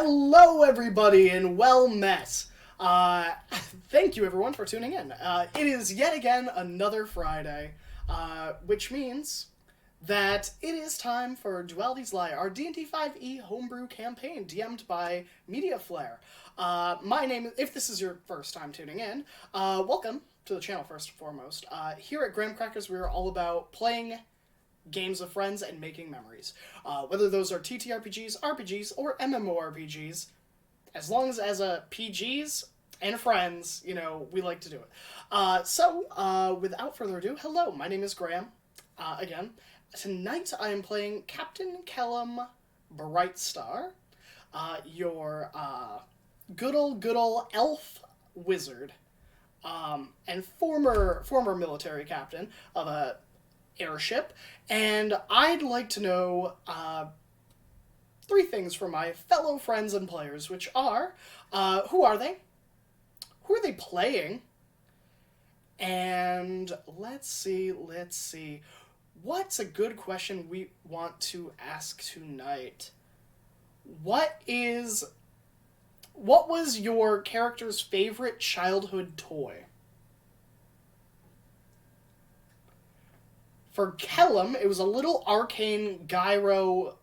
Hello, everybody, and well met. Thank you, everyone, for tuning in. It is yet again another Friday, which means that it is time for Duality's Lie, our D&D 5e homebrew campaign, DM'd by Media Flare. My name, if this is your first time tuning in, welcome to the channel first and foremost. Here at Graham Crackers, we're all about playing games with friends and making memories. Whether those are TTRPGs, RPGs, or MMORPGs, as long as a PGs and friends, we like to do it. Without further ado, hello, my name is Graham. Again, tonight I am playing Captain Kellum Brightstar, your good ol' elf wizard, and former military captain of a airship, and I'd like to know three things from my fellow friends and players, which are who are they? Who are they playing? And let's see. What's a good question we want to ask tonight? What was your character's favorite childhood toy? For Kellum, it was a little arcane gyro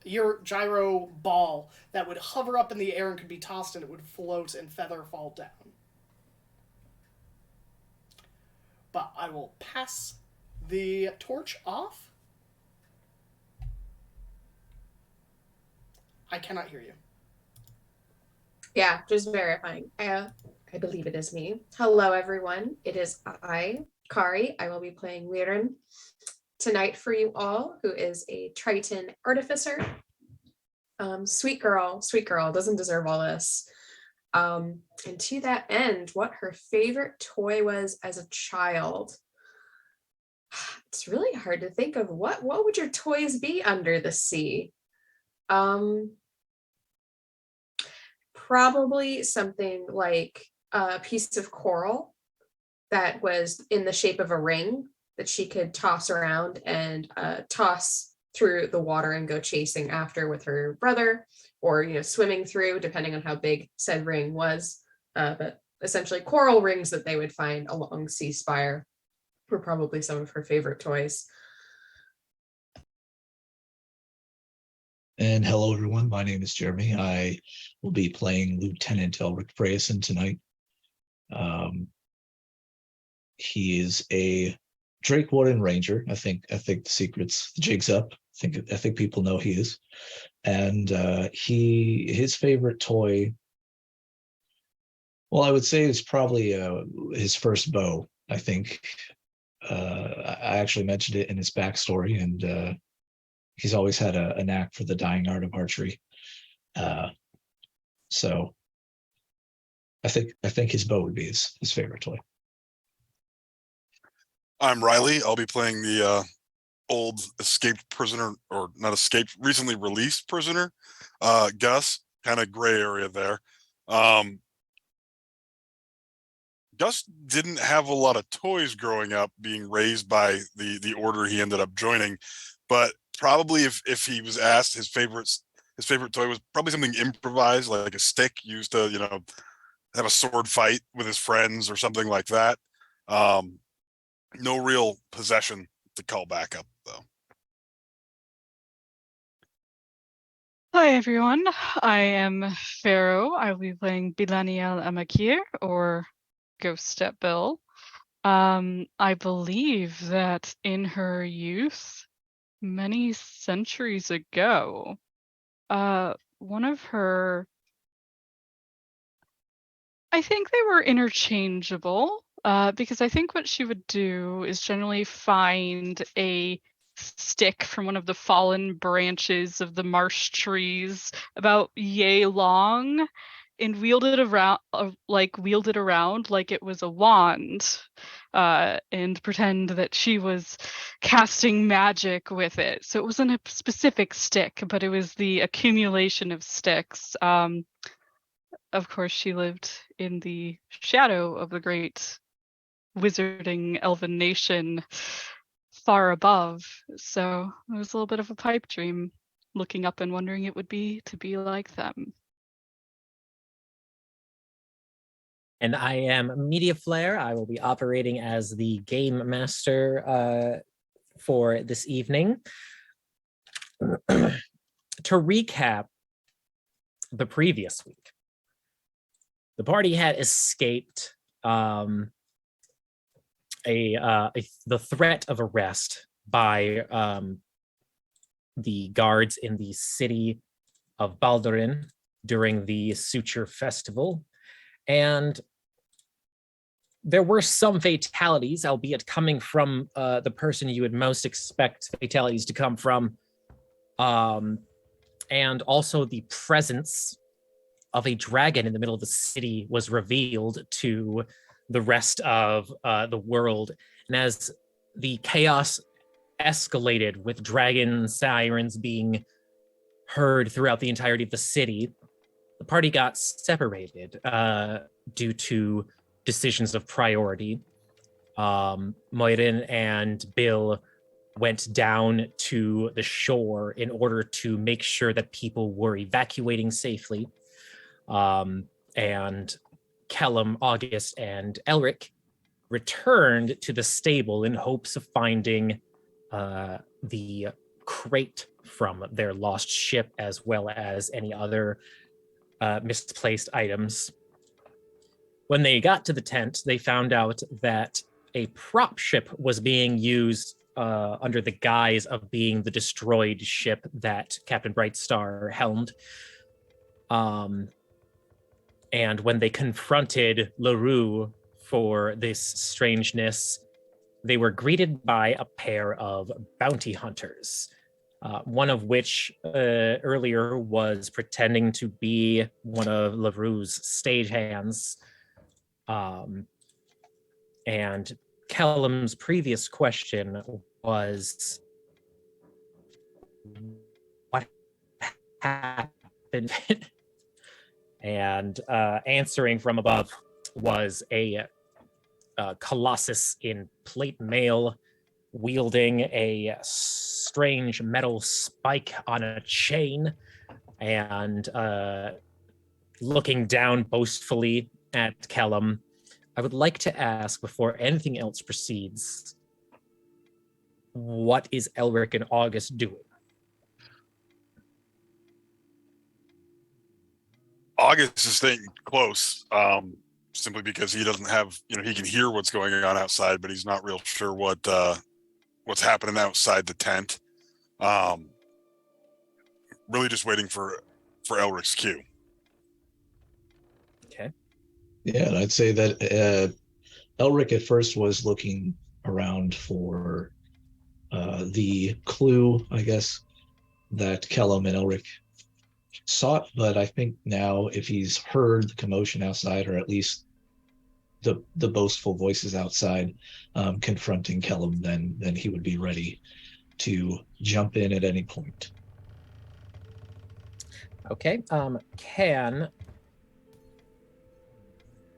ball that would hover up in the air and could be tossed, and it would float and feather fall down. But I will pass the torch off. I cannot hear you. Yeah, just verifying. I believe it is me. Hello, everyone. It is Kari. I will be playing Liren tonight for you all, who is a Triton artificer. Sweet girl, doesn't deserve all this. And to that end, what her favorite toy was as a child. It's really hard to think of what would your toys be under the sea? Probably something like a piece of coral that was in the shape of a ring that she could toss around and toss through the water and go chasing after with her brother, or swimming through, depending on how big said ring was. But essentially coral rings that they would find along Sea Spire were probably some of her favorite toys. And hello, everyone. My name is Jeremy. I will be playing Lieutenant Elric Freyson tonight. He is a Drakewarden Ranger. I think the jig's up. I think people know he is. And his favorite toy, well, I would say is probably his first bow. I think I actually mentioned it in his backstory, and he's always had a knack for the dying art of archery. So I think his bow would be his favorite toy. I'm Riley. I'll be playing the old escaped prisoner, or not escaped, recently released prisoner, Gus. Kind of gray area there. Gus didn't have a lot of toys growing up, being raised by the order he ended up joining, but probably if he was asked, his favorite toy was probably something improvised, like a stick used to have a sword fight with his friends or something like that. No real possession to call back up, though. Hi, everyone. I am Pharaoh. I will be playing Bilaniel Amakir, or Ghost Step Bill. I believe that in her youth, many centuries ago, one of her... I think they were interchangeable, because I think what she would do is generally find a stick from one of the fallen branches of the marsh trees about yay long and wield it around like it was a wand, and pretend that she was casting magic with it. So it wasn't a specific stick, but it was the accumulation of sticks. Of course, she lived in the shadow of the great wizarding elven nation far above, so it was a little bit of a pipe dream, looking up and wondering it would be to be like them. And I am Media Flare. I will be operating as the game master for this evening. To recap the previous week, the party had escaped the threat of arrest by the guards in the city of Baldurin during the Suture Festival. And there were some fatalities, albeit coming from the person you would most expect fatalities to come from. And also the presence of a dragon in the middle of the city was revealed to the rest of the world. And as the chaos escalated with dragon sirens being heard throughout the entirety of the city, the party got separated due to decisions of priority. Moirin and Bill went down to the shore in order to make sure that people were evacuating safely. And Kellum, August, and Elric returned to the stable in hopes of finding the crate from their lost ship, as well as any other misplaced items. When they got to the tent, they found out that a prop ship was being used under the guise of being the destroyed ship that Captain Brightstar helmed. And when they confronted LaRue for this strangeness, they were greeted by a pair of bounty hunters, one of which earlier was pretending to be one of LaRue's stagehands. And Kellum's previous question was, what happened? And answering from above was a colossus in plate mail, wielding a strange metal spike on a chain, and looking down boastfully at Kellum. I would like to ask, before anything else proceeds, what is Elric and August doing? August is staying close, simply because he doesn't have, he can hear what's going on outside, but he's not real sure what's happening outside the tent. Really just waiting for Elric's cue. Okay. Yeah, and I'd say that Elric at first was looking around for the clue, I guess, that Kellum and Elric sought, but I think now if he's heard the commotion outside, or at least the boastful voices outside confronting Kellum, then he would be ready to jump in at any point. Okay. Can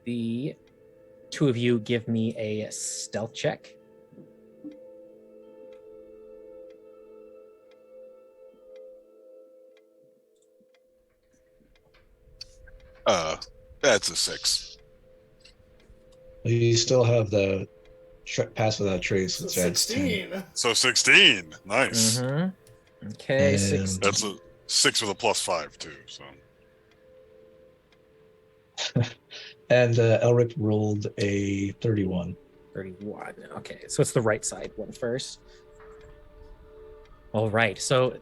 the two of you give me a stealth check? That's a 6. You still have the pass without trace. So Which adds 16. So 16. Nice. Mm-hmm. Okay, And 16. That's a 6 with a +5 too. So. And Elric rolled a 31. 31. Okay, so it's the right side one first. All right, so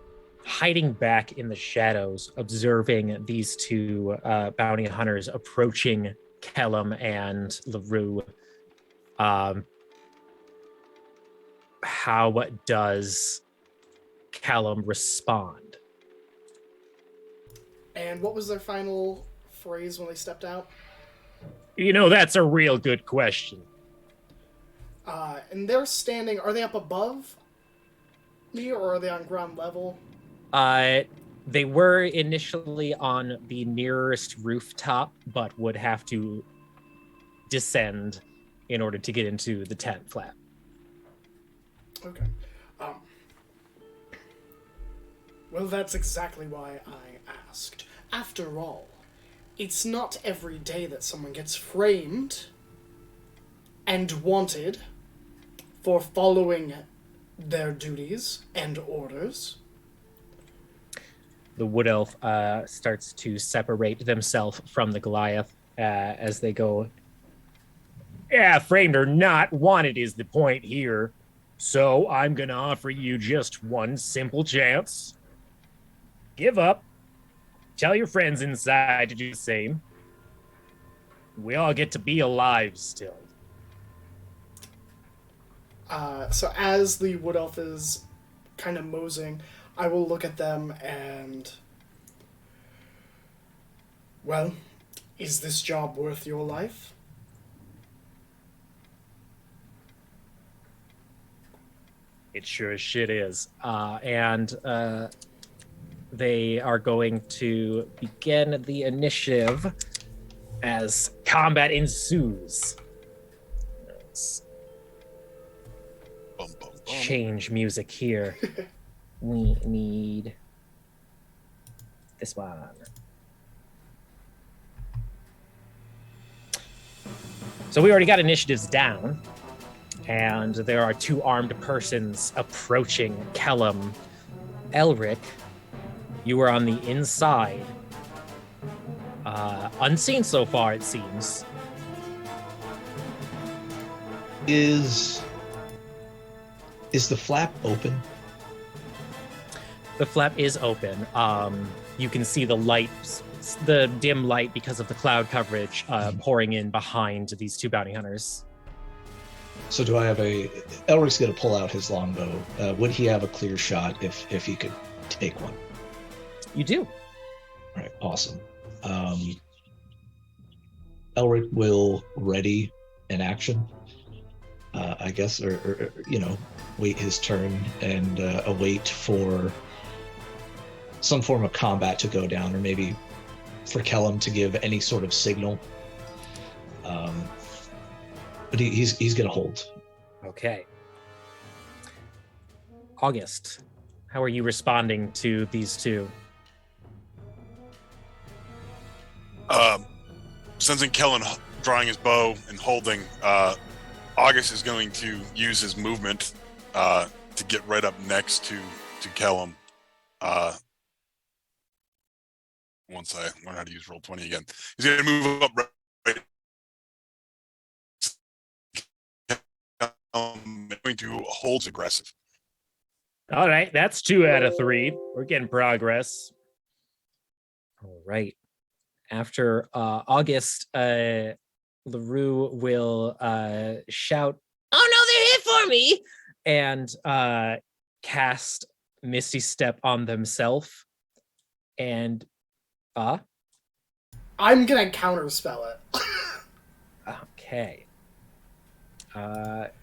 hiding back in the shadows, observing these two bounty hunters approaching Kellum and LaRue, how does Kellum respond? And what was their final phrase when they stepped out? That's a real good question. And they're standing, are they up above me or are they on ground level? They were initially on the nearest rooftop, but would have to descend in order to get into the tent flap. Okay. Well, that's exactly why I asked. After all, it's not every day that someone gets framed and wanted for following their duties and orders. The wood elf starts to separate themselves from the Goliath as they go. Yeah, framed or not, wanted is the point here. So I'm gonna offer you just one simple chance. Give up. Tell your friends inside to do the same. We all get to be alive still. So as the wood elf is kind of moseying, I will look at them and... Well, is this job worth your life? It sure as shit is. And they are going to begin the initiative as combat ensues. Let's Bum, bum, bum. change music here. We need this one. So we already got initiatives down, and there are 2 armed persons approaching Kellum. Elric, you are on the inside. Unseen so far, it seems. Is the flap open? The flap is open. You can see the light, the dim light because of the cloud coverage pouring in behind these 2 bounty hunters. So do I have Elric's going to pull out his longbow. Would he have a clear shot if he could take one? You do. All right, awesome. Elric will ready an action, I guess, or wait his turn and await for some form of combat to go down, or maybe for Kellum to give any sort of signal. But he's going to hold. Okay. August, how are you responding to these 2? Sensing Kellen drawing his bow and holding, August is going to use his movement to get right up next to Kellum. Once I learn how to use Roll20 again, he's going to move up right. Going to hold aggressive. All right, that's 2 out of 3. We're getting progress. All right. After August, LaRue will shout, "Oh no, they're here for me!" and cast Misty Step on themselves. And I'm gonna counterspell it. Okay.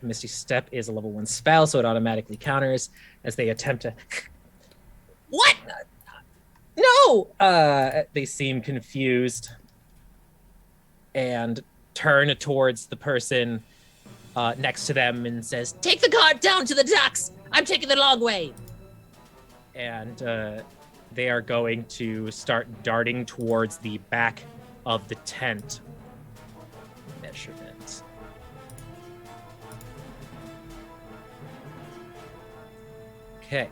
Misty Step is a level 1 spell, so it automatically counters as they attempt to... What? No! They seem confused and turn towards the person next to them and says, "Take the cart down to the docks! I'm taking the long way!" And they are going to start darting towards the back of the tent. Measurement. Okay.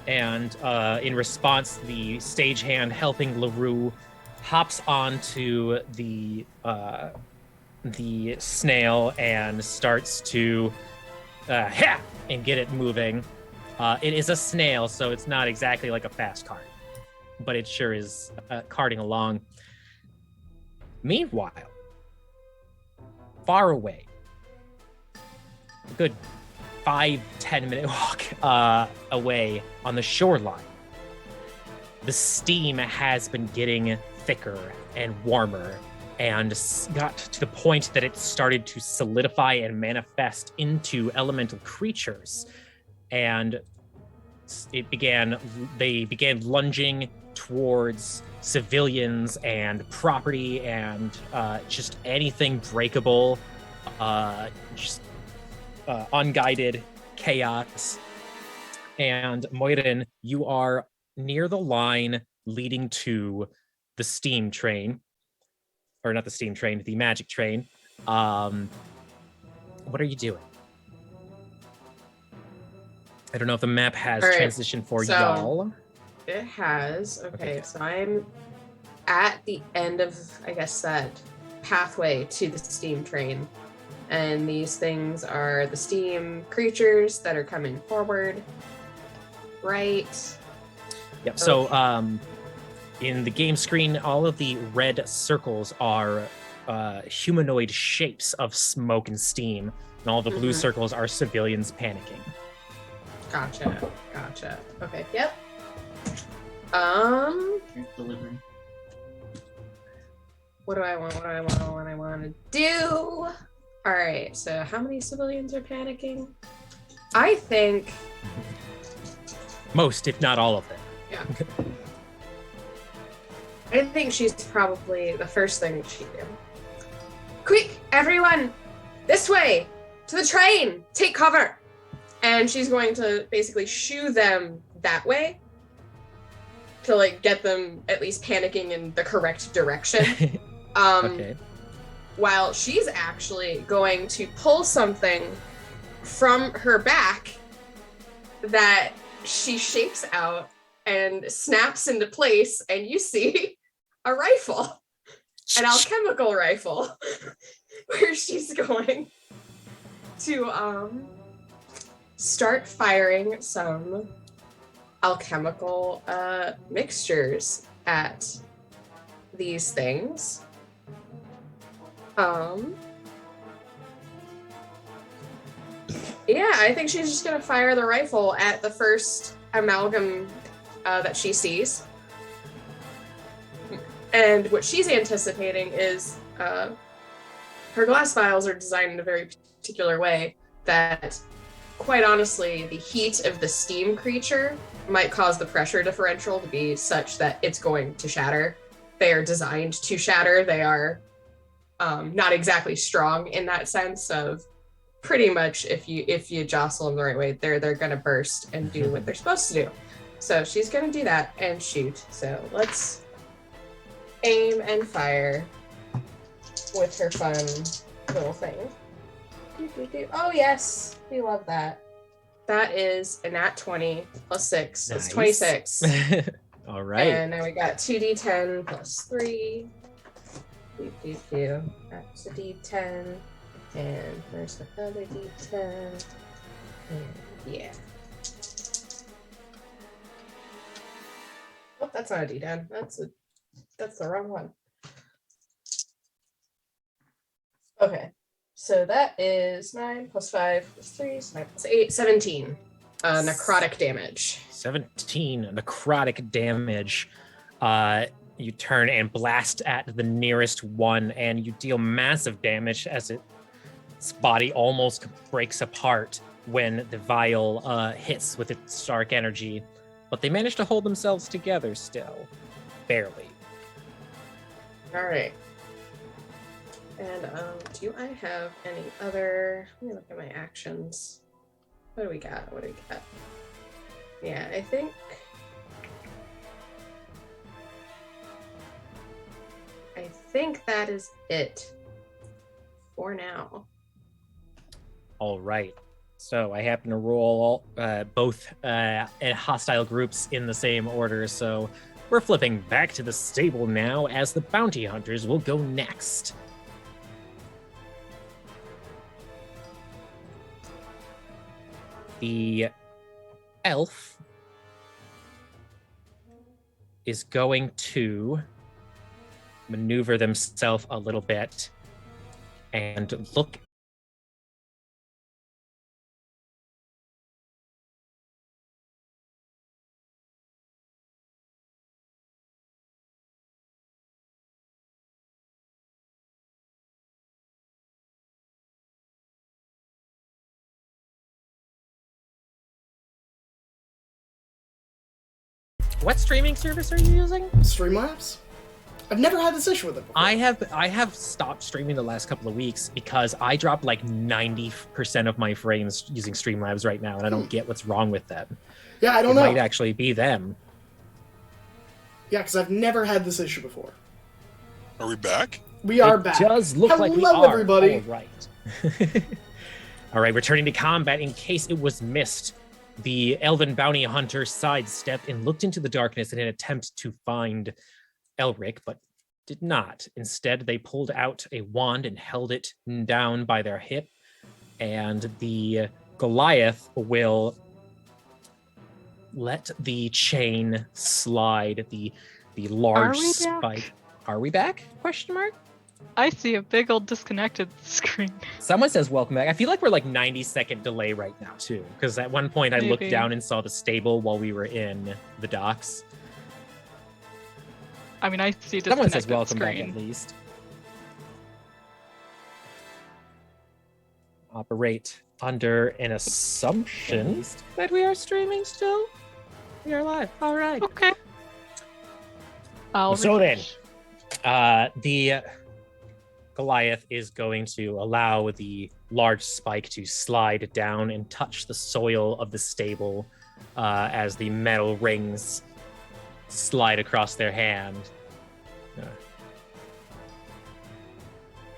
And in response, the stagehand helping LaRue hops onto the snail and starts to and get it moving. It is a snail, so it's not exactly like a fast cart, but it sure is carting along. Meanwhile, far away, a good 5-10 minute walk away on the shoreline, the steam has been getting thicker and warmer and got to the point that it started to solidify and manifest into elemental creatures. And they began lunging towards civilians and property and just anything breakable, unguided chaos. And Moirin, you are near the line leading to the steam train, or not the steam train, the magic train. What are you doing? I don't know if the map has All right, transition for so- y'all. It has. Okay, Okay. so I'm at the end of, I guess, that pathway to the steam train. And these things are the steam creatures that are coming forward. Right. Yep. So in the game screen, all of the red circles are humanoid shapes of smoke and steam, and all the blue Mhm. circles are civilians panicking. Gotcha. Okay, yep. Delivering. What do I want to do? All right, so how many civilians are panicking? I think, Most, if not all of them. I think she's probably the first thing she'd do. Quick, everyone, this way, to the train, take cover. And she's going to basically shoo them that way to like get them at least panicking in the correct direction. Okay. While she's actually going to pull something from her back that she shapes out and snaps into place, and you see a rifle, an alchemical rifle, where she's going to start firing some alchemical mixtures at these things. Yeah, I think she's just gonna fire the rifle at the first amalgam that she sees. And what she's anticipating is her glass vials are designed in a very particular way that, quite honestly, the heat of the steam creature might cause the pressure differential to be such that it's going to shatter. They are designed to shatter. They are not exactly strong in that sense of pretty much if you jostle them the right way, they're gonna burst and do what they're supposed to do. So she's gonna do that and shoot. So let's aim and fire with her fun little thing. Oh yes, we love that. That is a nat 20 plus 6. That's 26. All right. And now we got 2d10 plus 3. That's a d10. And there's another d10. And yeah. Oh, that's not a d10. That's the wrong one. Okay. So that is 9 plus 5 plus 3, so 9 plus 8, 17. Necrotic damage. 17 necrotic damage. You turn and blast at the nearest one, and you deal massive damage as its body almost breaks apart when the vial hits with its dark energy. But they manage to hold themselves together still. Barely. All right. And do I have any other? Let me look at my actions. What do we got? Yeah, I think that is it for now. All right. So I happen to roll both hostile groups in the same order. So we're flipping back to the stable now, as the bounty hunters will go next. The elf is going to maneuver themselves a little bit and look. What streaming service are you using? Streamlabs? I've never had this issue with it before. I have stopped streaming the last couple of weeks because I dropped like 90% of my frames using Streamlabs right now, and I don't get what's wrong with them. Yeah, I don't It know. might actually be them. Yeah, because I've never had this issue before. Are we back? We are It back. does look like we Hello, are. everybody. All right. All right, returning to combat in case it was missed. The elven bounty hunter sidestepped and looked into the darkness in an attempt to find Elric, but did not. Instead, they pulled out a wand and held it down by their hip, and the Goliath will let the chain slide. The large Are we spike. back? Are we back? Question mark. I see a big old disconnected screen. Someone says welcome back. I feel like we're like 90-second delay right now too, because at one point I looked Maybe. down and saw the stable while we were in the docks. I mean, I see a Someone says disconnected welcome back screen. at least. Operate under an assumption that we are streaming still. We are live. All right. Okay. I'll So then, refresh. the Goliath is going to allow the large spike to slide down and touch the soil of the stable as the metal rings slide across their hand.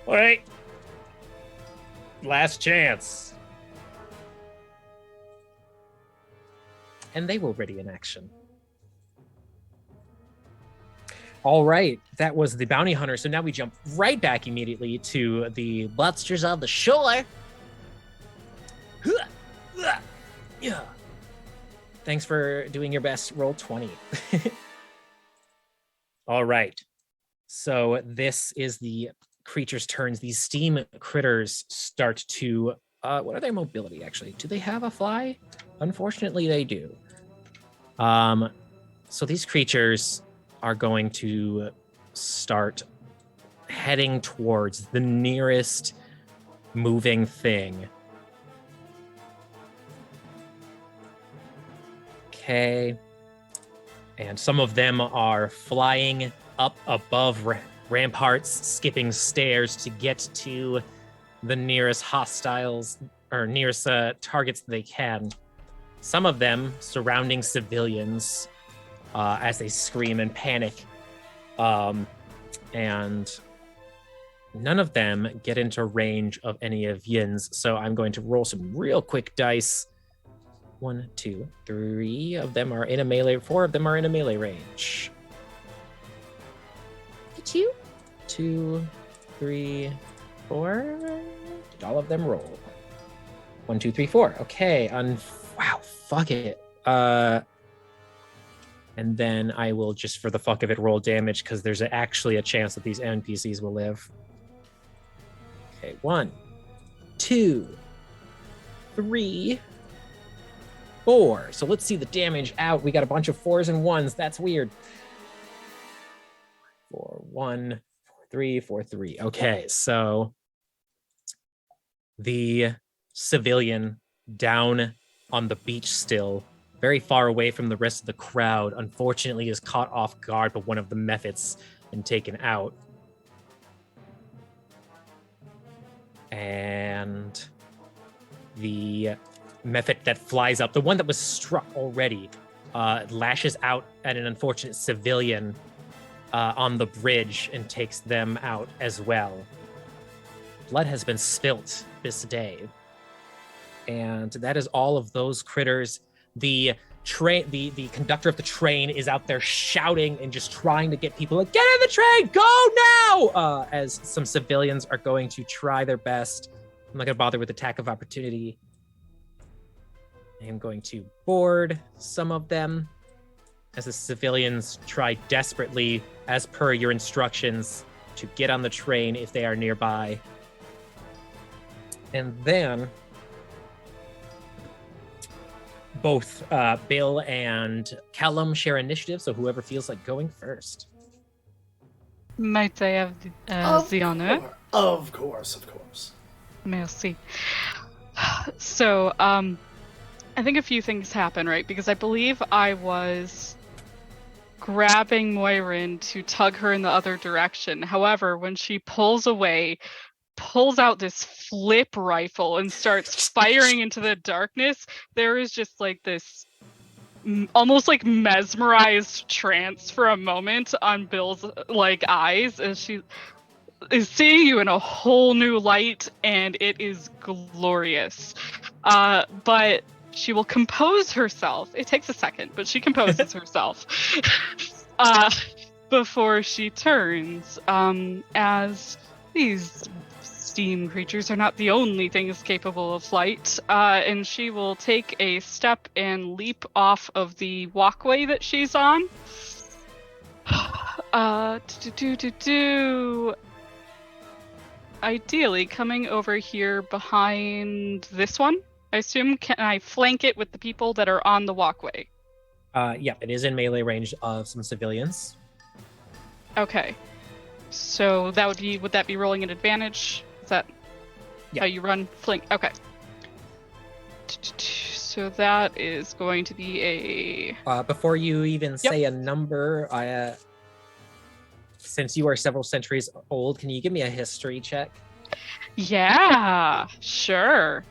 All right. Last chance. And they will ready in action. All right, that was the bounty hunter. So now we jump right back immediately to the monsters on the shore. Yeah. Thanks for doing your best. Roll 20. All right. So this is the creature's turns. These steam critters start to. What are their mobility actually? Do they have a fly? Unfortunately, they do. So these creatures are going to start heading towards the nearest moving thing. Okay. And some of them are flying up above ramparts, skipping stairs to get to the nearest hostiles or nearest targets they can. Some of them surrounding civilians as they scream and panic. And none of them get into range of any of Yin's. So I'm going to roll some real quick dice. 1, 2, 3 of them are in a melee. 4 of them are in a melee range. 2, 3, 4. Did all of them roll? 1, 2, 3, 4. Okay. Wow. Fuck it. And then I will just, for the fuck of it, roll damage because there's actually a chance that these NPCs will live. Okay, 1, 2, 3, 4. So let's see the damage out. We got a bunch of 4s and 1s. That's weird. 4, 1, 4, 3, 4, 3. Okay, so the civilian down on the beach still, very far away from the rest of the crowd, unfortunately is caught off guard by one of the methods and taken out. And the method that flies up, the one that was struck already, lashes out at an unfortunate civilian on the bridge and takes them out as well. Blood has been spilt this day. And that is all of those critters. The conductor of the train is out there shouting and just trying to get people like, get in the train, go now! As some civilians are going to try their best. I'm not going to bother with attack of opportunity. I am going to board some of them as the civilians try desperately, as per your instructions, to get on the train if they are nearby. And then both Bill and Callum share initiative, so whoever feels like going first. Might I have the honor? Of course. Merci. So, I think a few things happen, right? Because I believe I was grabbing Moirin to tug her in the other direction. However, when she pulls away, pulls out this flip rifle and starts firing into the darkness, there is just like this almost like mesmerized trance for a moment on Bill's like eyes as she is seeing you in a whole new light, and it is glorious. But she will compose herself. It takes a second, but she composes herself before she turns. As these steam creatures are not the only things capable of flight, and she will take a step and leap off of the walkway that she's on. Ideally, coming over here behind this one. I assume, can I flank it with the people that are on the walkway? Yeah, it is in melee range of some civilians. Okay. So that would that be rolling an advantage? Is that how you run flank? Okay. So that is going to be a... Before you even say a number, since you are several centuries old, can you give me a history check? Yeah, sure.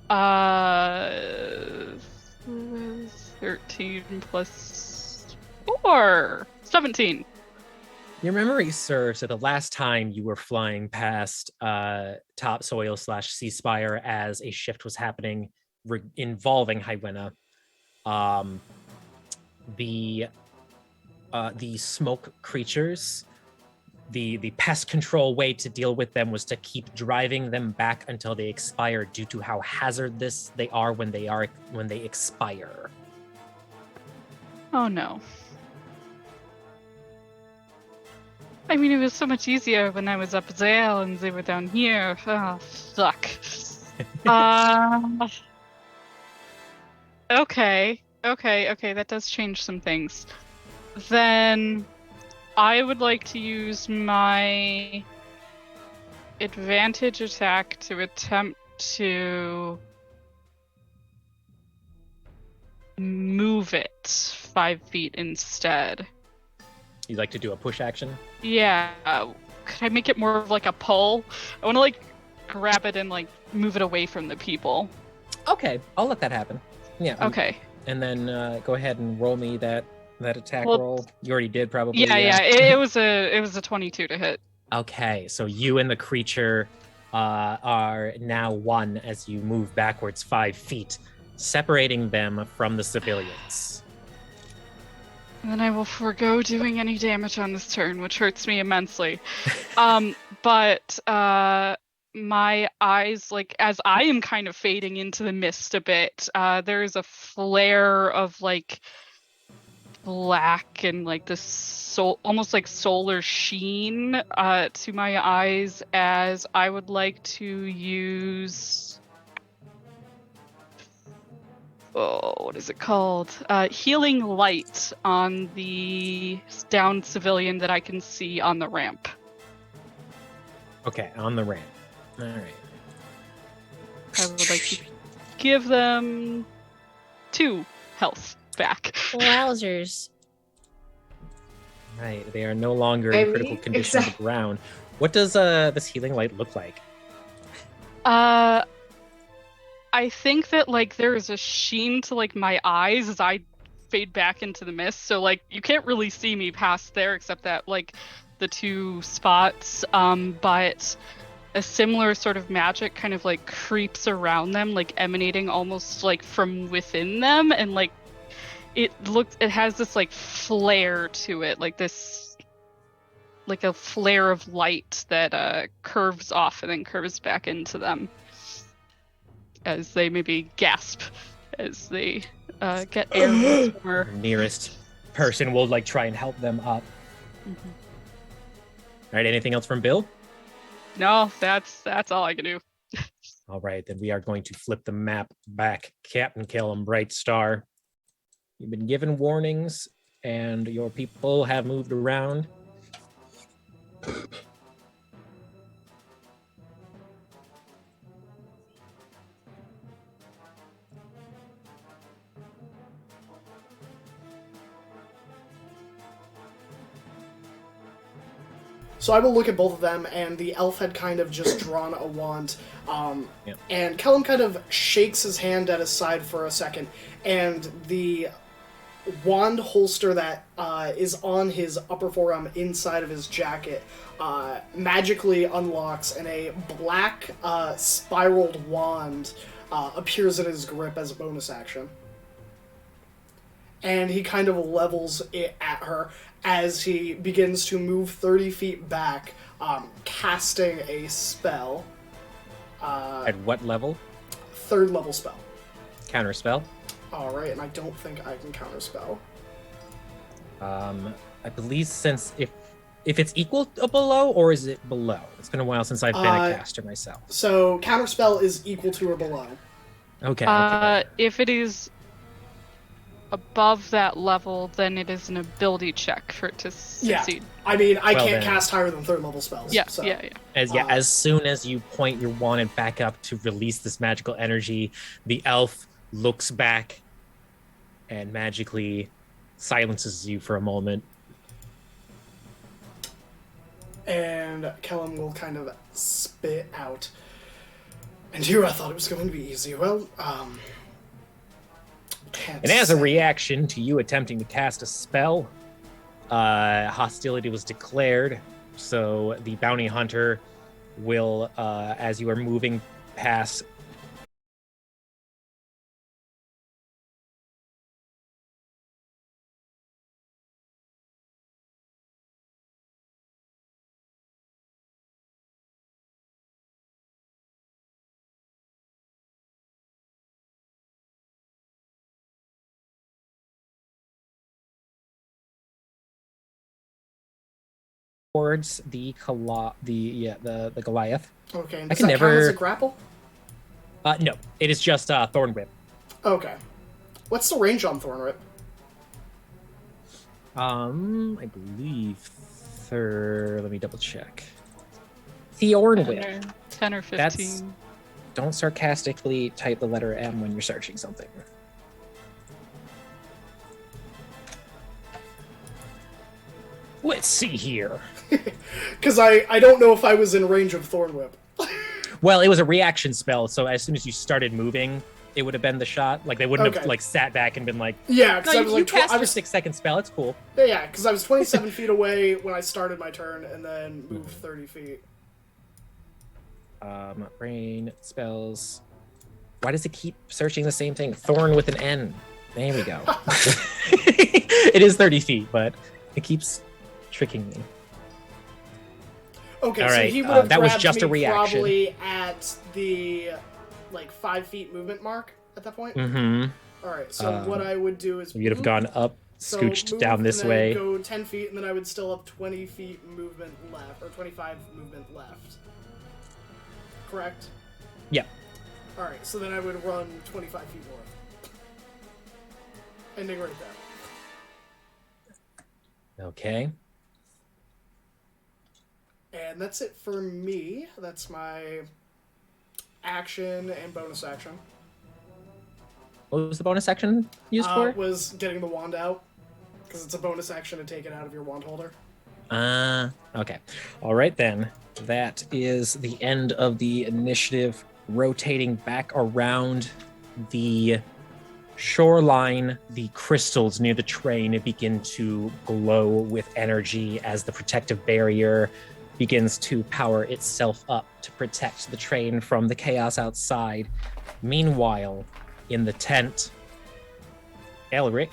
13 plus 4, 17. Your memory serves that the last time you were flying past Topsoil/Sea Spire as a shift was happening involving Hywena, the smoke creatures, the pest control way to deal with them was to keep driving them back until they expire due to how hazardous they are when they expire. Oh no. I mean, it was so much easier when I was up there and they were down here. Oh, fuck. Okay, that does change some things. Then I would like to use my advantage attack to attempt to move it 5 feet instead. You'd like to do a push action? Yeah. Could I make it more of like a pull? I want to like grab it and like move it away from the people. Okay, I'll let that happen. Yeah. Okay. And then go ahead and roll me that attack roll. You already did, probably. Yeah. It was a 22 to hit. Okay, so you and the creature are now one as you move backwards 5 feet, separating them from the civilians. And then I will forego doing any damage on this turn, which hurts me immensely. But my eyes, like, as I am kind of fading into the mist a bit, there is a flare of, like, black and, like, this almost like solar sheen to my eyes, as I would like to use... what is it called? Healing light on the downed civilian that I can see on the ramp. Okay, on the ramp. All right. I would like to give them 2 health back. Wowzers. Right, they are no longer in critical condition on the ground. What does this healing light look like? I think that, like, there is a sheen to, like, my eyes as I fade back into the mist. So, like, you can't really see me past there except that, like, the 2 spots. But a similar sort of magic kind of, like, creeps around them, like, emanating almost, like, from within them. And, like, it has this, like, flare to it, like this, like a flare of light that curves off and then curves back into them, as they maybe gasp as they get air once more. Nearest person will like try and help them up. Mm-hmm. All right, anything else from Bill? No, that's all I can do. All right, then we are going to flip the map back. Captain Kellum, Bright Star. You've been given warnings and your people have moved around. So I will look at both of them, and the elf had kind of just drawn a wand. Yep. And Kellum kind of shakes his hand at his side for a second, and the wand holster that is on his upper forearm inside of his jacket magically unlocks, and a black spiraled wand appears in his grip as a bonus action. And he kind of levels it at her as he begins to move 30 feet back, casting a spell. At what level? 3rd level spell. Counter spell. Alright, and I don't think I can counterspell. I believe since if it's equal to below, or is it below? It's been a while since I've been a caster myself. So, counterspell is equal to or below. Okay. If it is above that level, then it is an ability check for it to succeed. I mean, I Well, can't then- cast higher than 3rd level spells. Yeah, so. yeah. As soon as you point your wand back up to release this magical energy, the elf looks back and magically silences you for a moment. And Kellum will kind of spit out. And here I thought it was going to be easy. Well, can't And as a say. reaction to you attempting to cast a spell, hostility was declared. So the bounty hunter will, as you are moving past towards the Goliath. Okay, and I does can that count as never- a grapple? No, it is just Thorn Whip. Okay. What's the range on Thorn Whip? I believe let me double check. Thorn Whip. 10 or 15. That's- Don't sarcastically type the letter M when you're searching something. Let's see here. Because I don't know if I was in range of Thorn Whip. Well, it was a reaction spell, so as soon as you started moving, it would have been the shot. Like they wouldn't Okay. have like sat back and been like, Yeah, "No, because I you, was you like, cast I your was 6-second spell. It's cool." Yeah, because I was 27 feet away when I started my turn, and then moved 30 feet. Brain spells. Why does it keep searching the same thing? Thorn with an N. There we go. It is 30 feet, but it keeps tricking me. Okay, All so right, he would have that was grabbed just a me reaction. probably at the 5 feet movement mark at that point. Mm-hmm. All right, so what I would do is You'd have move, gone up, so scooched move, down this and then way. Go 10 feet, and then I would still have 20 feet movement left, or 25 movement left. Correct. Yeah. All right, so then I would run 25 feet north, ending right there. Okay. And that's it for me. That's my action and bonus action. What was the bonus action used for? Was getting the wand out, because it's a bonus action to take it out of your wand holder. Okay. All right, then. That is the end of the initiative. Rotating back around the shoreline, the crystals near the train begin to glow with energy as the protective barrier begins to power itself up to protect the train from the chaos outside. Meanwhile, in the tent, Elric,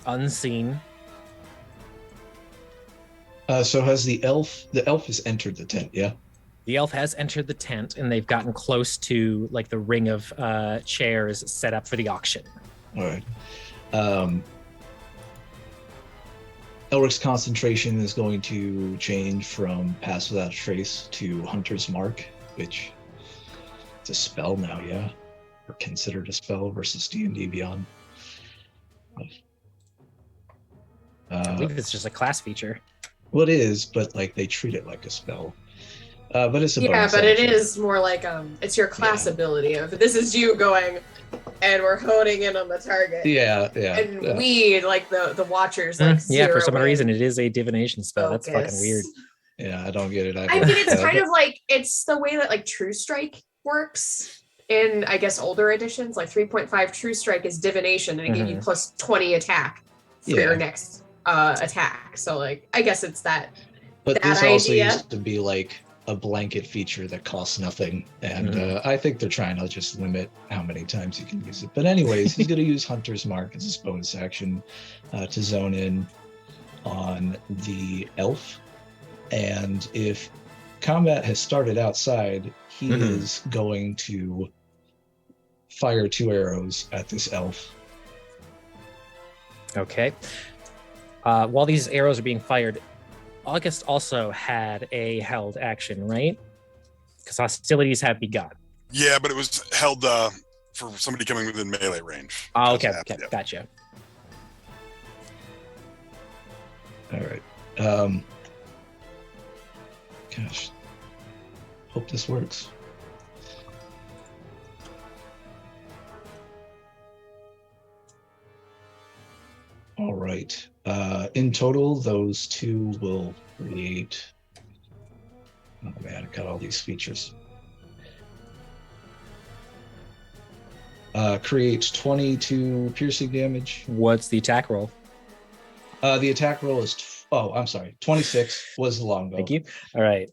unseen. So has the elf has entered the tent, yeah? The elf has entered the tent, and they've gotten close to like the ring of chairs set up for the auction. All right. Elric's concentration is going to change from Pass Without a Trace to Hunter's Mark, which it's a spell now, yeah? Or considered a spell versus D&D Beyond. I believe it's just a class feature. Well, it is, but like they treat it like a spell. But it's a Yeah, bonus but it action. is more like it's your class ability of this is you going, and we're honing in on the target. Yeah. And we like the watchers like yeah, for some zero in reason it is a divination spell. That's fucking focus. weird. Yeah, I don't get it either. I mean, it's kind but- of like it's the way that like True Strike works in I guess older editions. Like 3.5 True Strike is divination, and it gave you plus 20 attack for your next attack. So like I guess it's that. But that this also idea. used to be like a blanket feature that costs nothing, and I think they're trying to just limit how many times you can use it. But anyways, he's going to use Hunter's Mark as his bonus action to zone in on the elf, and if combat has started outside, he is going to fire 2 arrows at this elf. Okay. While these arrows are being fired, August also had a held action, right? Because hostilities have begun. Yeah, but it was held for somebody coming within melee range. Oh, That's okay, what happened, yeah. gotcha. All right. Gosh. Hope this works. All right. In total, those 2 will create. Oh man, I got all these features. Creates 22 piercing damage. What's the attack roll? The attack roll is. I'm sorry. 26 was the longbow. Thank you. All right.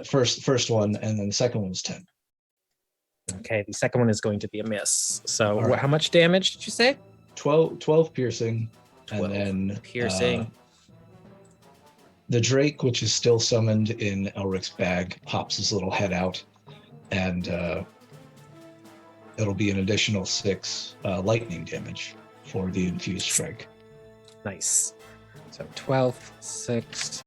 First one, and then the second one was 10. Okay, the second one is going to be a miss. So All right. how much damage did you say? 12 piercing. 12 and then piercing. The Drake, which is still summoned in Elric's bag, pops his little head out, and it'll be an additional 6 lightning damage for the infused strike. Nice. So 12, 6.